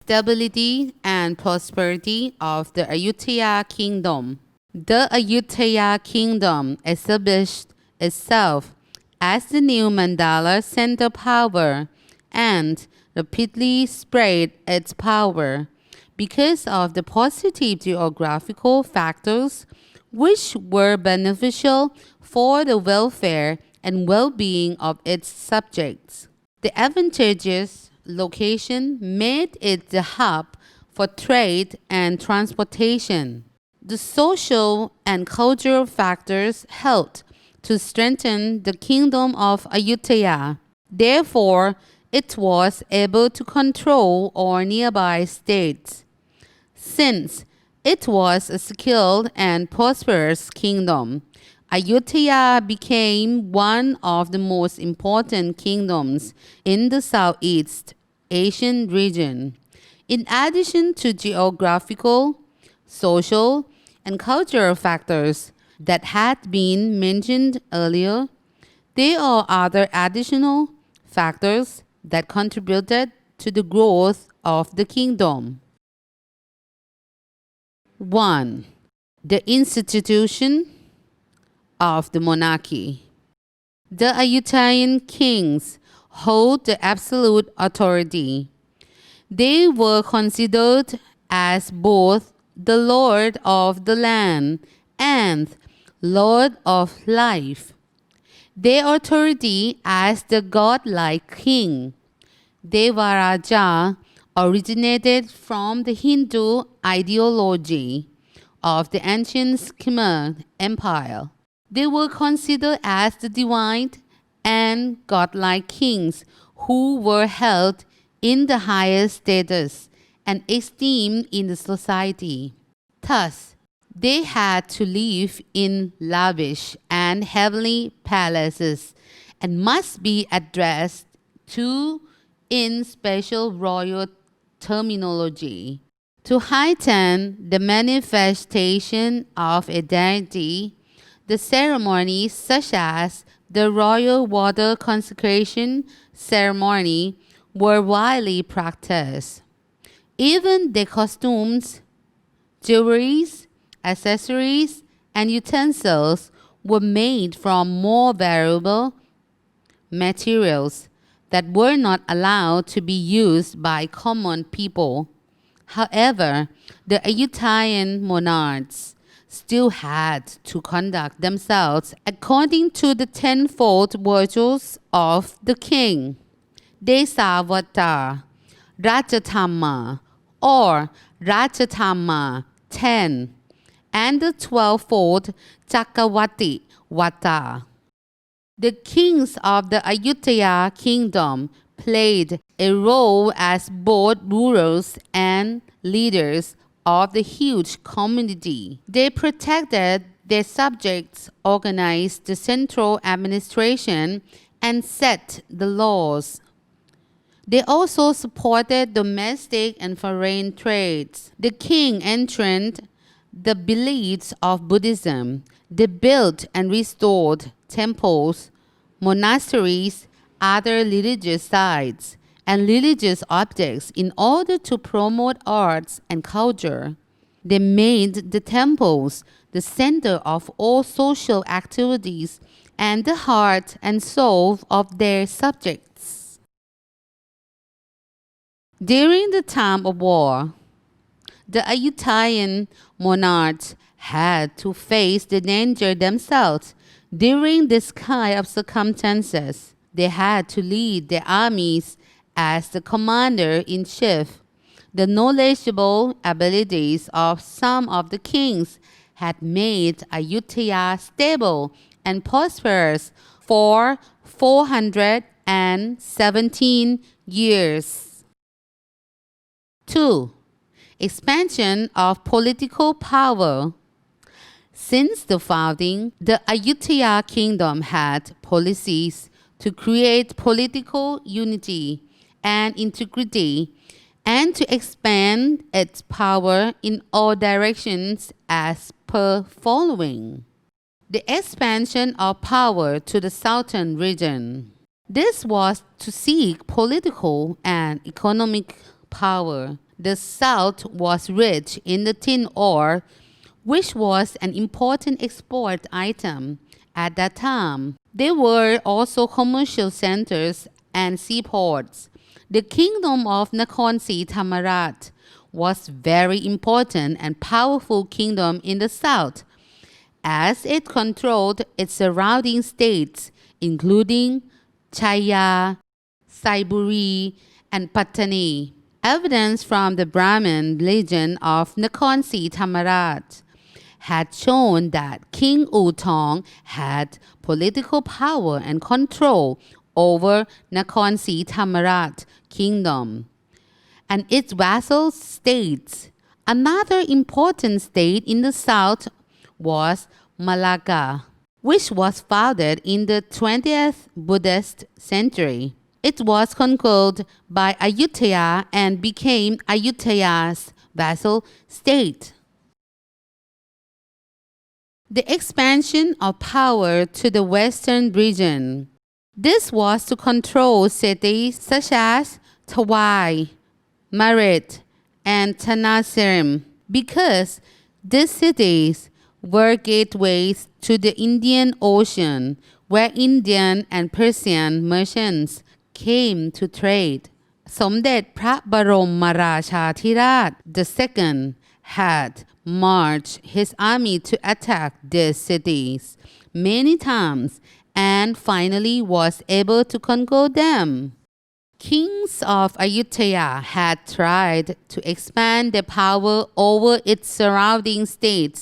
stability and prosperity of the Ayutthaya kingdom. The Ayutthaya kingdom established itself as the new Mandala center power and rapidly spread its power because of the positive geographical factors which were beneficial for the welfare and well-being of its subjects. The advantageous location made it the hub for trade and transportation. The social and cultural factors helped to strengthen the kingdom of Ayutthaya. Therefore, it was able to control all nearby states. Since it was a skilled and prosperous kingdom, Ayutthaya became one of the most important kingdoms in the Southeast Asian region. In addition to geographical, social, and cultural factors that had been mentioned earlier, there are other additional factors that contributed to the growth of the kingdom. 1. The institution of the monarchy. The Ayutthayan kings hold the absolute authority. They were considered as both the Lord of the land and Lord of life. Their authority as the godlike king, Devaraja, originated from the Hindu ideology of the ancient Khmer Empire. They were considered as the divine and godlike kings who were held in the highest status and esteemed in the society. Thus, they had to live in lavish and heavenly palaces and must be addressed to in special royal terminology. To heighten the manifestation of a deity, the ceremonies such as the royal water consecration ceremony were widely practiced. Even the costumes, jewelries, accessories, and utensils were made from more valuable materials that were not allowed to be used by common people. However, the Ayutthayan monarchs still had to conduct themselves according to the tenfold virtues of the king. Desavata, Rajathamma, or Rajathamma 10, and the 12-fold Chakravati Vata. The kings of the Ayutthaya kingdom played a role as both rulers and leaders of the huge community. They protected their subjects, organized the central administration, and set the laws. They also supported domestic and foreign trades. The king enshrined the beliefs of Buddhism. They built and restored temples, monasteries, other religious sites, and religious objects in order to promote arts and culture. They made the temples the center of all social activities and the heart and soul of their subjects. During the time of war, the Ayutthayan monarchs had to face the danger themselves. During this kind of circumstances, they had to lead their armies as the commander-in-chief. The knowledgeable abilities of some of the kings had made Ayutthaya stable and prosperous for 417 years. 2. Expansion of political power. Since the founding, the Ayutthaya kingdom had policies to create political unity and integrity and to expand its power in all directions as per following. The expansion of power to the southern region. This was to seek political and economic power. The south was rich in the tin ore, which was an important export item at that time. There were also commercial centers and seaports. The kingdom of Nakhon Si Thammarat was very important and powerful kingdom in the south, as it controlled its surrounding states, including Chaya, Saiburi, and Pattani. Evidence from the Brahmin legend of Nakhon Si Thammarat had shown that King U Thong had political power and control over Nakhon Si Thammarat kingdom and its vassal states. Another important state in the south was Malacca, which was founded in the 20th Buddhist century. It was conquered by Ayutthaya and became Ayutthaya's vassal state. The expansion of power to the western region. This was to control cities such as Tawai, Merit, and Tenasserim, because these cities were gateways to the Indian Ocean, where Indian and Persian merchants came to trade. สมเด็จพระบรมราชาธิราช II had marched his army to attack these cities many times and finally was able to conquer them. Kings of Ayutthaya had tried to expand their power over its surrounding states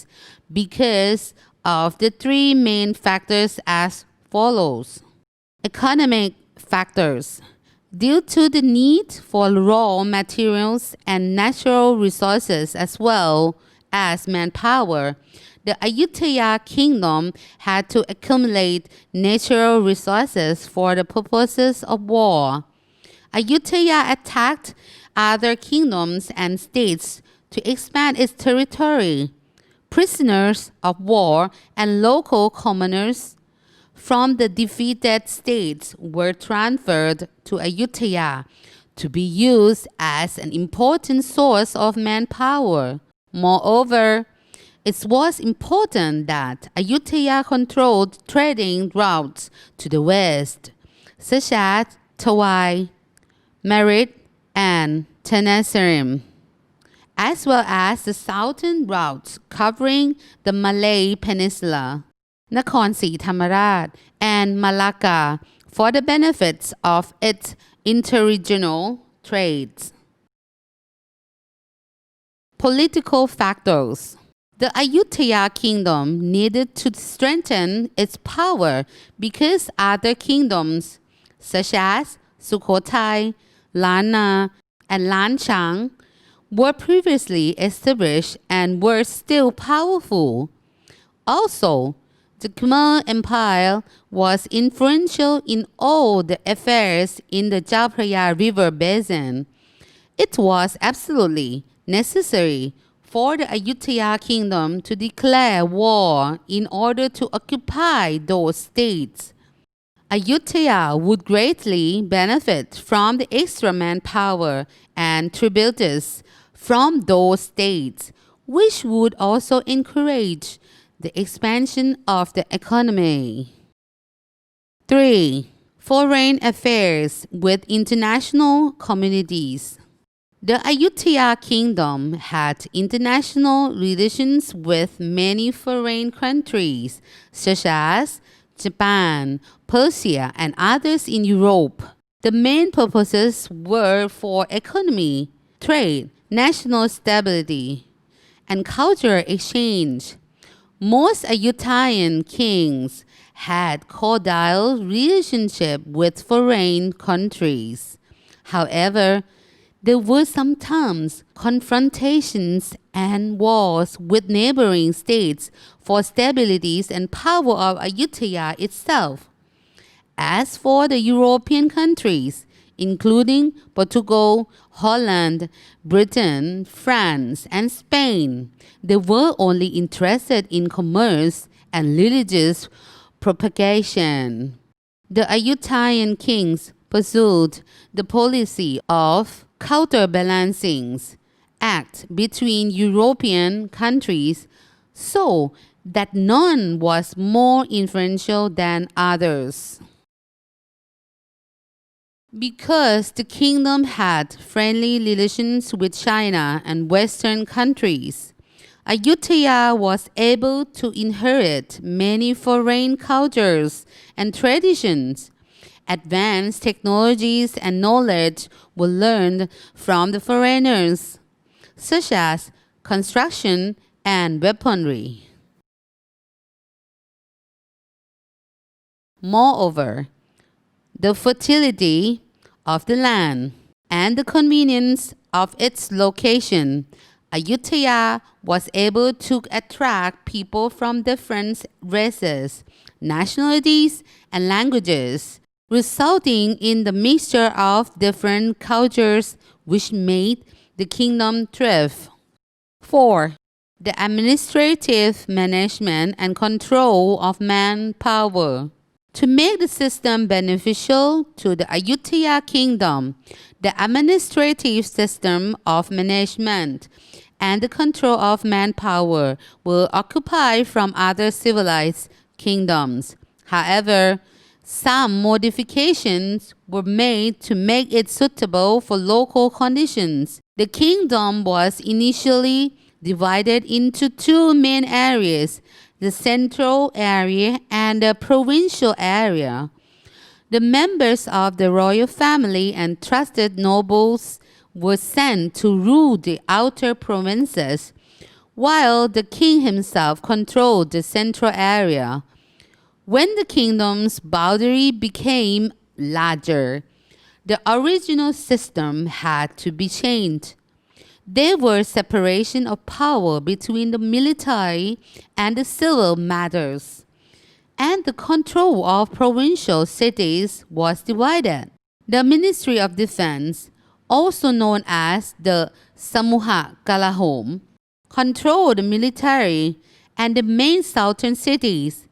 because of the three main factors as follows. Economic factors. Due to the need for raw materials and natural resources as well as manpower, the Ayutthaya kingdom had to accumulate natural resources for the purposes of war. Ayutthaya attacked other kingdoms and states to expand its territory. Prisoners of war and local commoners from the defeated states were transferred to Ayutthaya to be used as an important source of manpower. Moreover, it was important that Ayutthaya controlled trading routes to the west, such as Tawai, Merit, and Tenasserim, as well as the southern routes covering the Malay Peninsula, Nakhon Si Thammarat, and Malacca for the benefits of its interregional trades. Political factors. The Ayutthaya kingdom needed to strengthen its power because other kingdoms, such as Sukhothai, Lana, and Lanchang, were previously established and were still powerful. Also, the Khmer Empire was influential in all the affairs in the Chao Phraya River basin. It was absolutely necessary for the Ayutthaya kingdom to declare war in order to occupy those states. Ayutthaya would greatly benefit from the extra manpower and tributaries from those states, which would also encourage the expansion of the economy. 3. Foreign affairs with international communities. The Ayutthaya kingdom had international relations with many foreign countries, such as Japan, Persia, and others in Europe. The main purposes were for economy, trade, national stability, and cultural exchange. Most Ayutthayan kings had cordial relationship with foreign countries. However, there were sometimes confrontations and wars with neighboring states for stability and power of Ayutthaya itself. As for the European countries, including Portugal, Holland, Britain, France, and Spain, they were only interested in commerce and religious propagation. The Ayutthayan kings pursued the policy of counterbalancing act between European countries so that none was more influential than others. Because the kingdom had friendly relations with China and Western countries, Ayutthaya was able to inherit many foreign cultures and traditions. Advanced technologies and knowledge were learned from the foreigners, such as construction and weaponry. Moreover, the fertility of the land and the convenience of its location, Ayutthaya was able to attract people from different races, nationalities, and languages, resulting in the mixture of different cultures which made the kingdom thrive. 4. The administrative management and control of manpower. To make the system beneficial to the Ayutthaya kingdom, the administrative system of management and the control of manpower were occupied from other civilized kingdoms. However, some modifications were made to make it suitable for local conditions. The kingdom was initially divided into two main areas, the central area and the provincial area. The members of the royal family and trusted nobles were sent to rule the outer provinces, while the king himself controlled the central area. When the kingdom's boundary became larger, the original system had to be changed. There were separation of power between the military and the civil matters, and the control of provincial cities was divided. The Ministry of Defense, also known as the Samuha Kalahom, controlled the military and the main southern cities.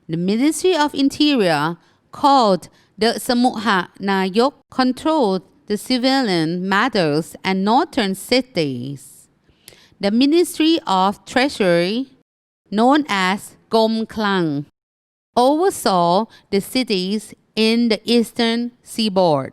The Ministry of Interior, called the Samuha Nayok, controlled the civilian matters and northern cities. The Ministry of Treasury, known as Gom Klang, oversaw the cities in the eastern seaboard.